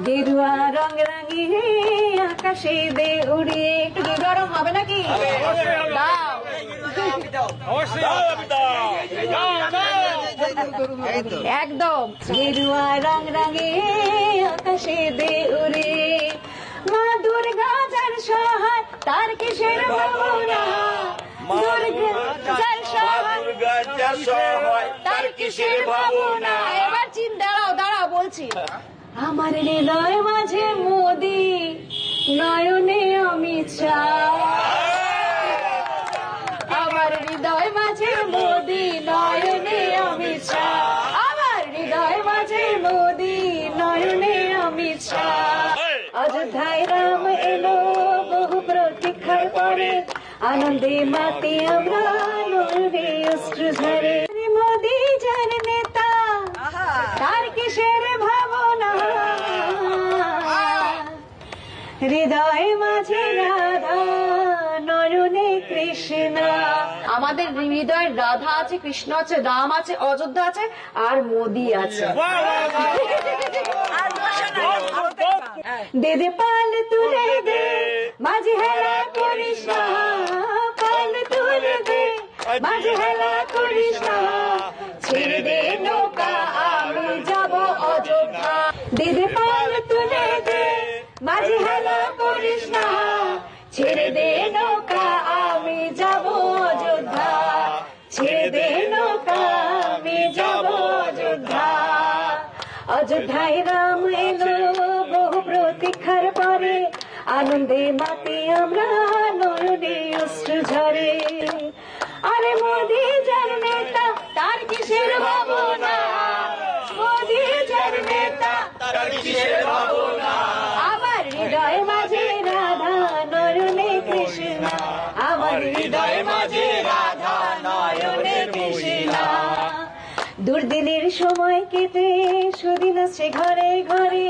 গেরুয়া রং রাঙিয়ে আকাশে দে উড়িয়ে। একটু গেরুয়া রং হবে নাকি? একদম। গেরুয়া রং রাঙিয়ে আকাশে দে উড়িয়ে, মা দুর্গা যার সহায় তার কিসের ভাবনা, তার কিসের ভাবনা। এবার দাঁড়াও বলছি। আমার হৃদয় মাঝে মোদি, নয়নে অমিত শাহ। আমার হৃদয় মাঝে মোদি, নয়নে অমিত শাহ। আমার হৃদয় মাঝে মোদি, নয়নে অমিত শাহ। অযোধ্যায় রাম এলো বহু প্রতীক্ষার পরে, আনন্দে মাতে আমরা নয়নে অশ্রু ঝরে। মোদি যার নেতা তার কিসের ভাবনা, হৃদয় মাঝে রাধা, নয়নে কৃষ্ণ। আমাদের হৃদয়ের রাধা আছে, কৃষ্ণ আছে, রাম আছে, অযোধ্যা আছে, আর মোদি আছে। দে দে পাল তুলে দে, মাঝে হেলা করিস না, পাল তুলে দে, মাঝে হেলা করিস না। ছেড়ে দে নৌকা, আমি যাব অযোধ্যা। দে দে পাল তুলে দে, মাঝে হেলা করিস না। ছেড়ে দে নৌকা, আমি যাব অযোধ্যা। ছেড়ে দে নৌকা, আমি যাব অযোধ্যা। অযোধ্যায় রাম এলো বহু প্রতীক্ষার পরে, আনন্দে মাতে আমরা নয়নে অশ্রু ঝরে। আরে মোদি যার নেতা তার কিসের ভাবনা, মোদি যার নেতা তার কিসের ভাবনা। আমার হৃদয় মাঝে রাধা, নয়নে কৃষ্ণ। আমার হৃদয় মাঝে রাধা, নয়নে কৃষ্ণ। দুর্দিনের সময় কেটে সুদিন আসছে ঘরে ঘরে।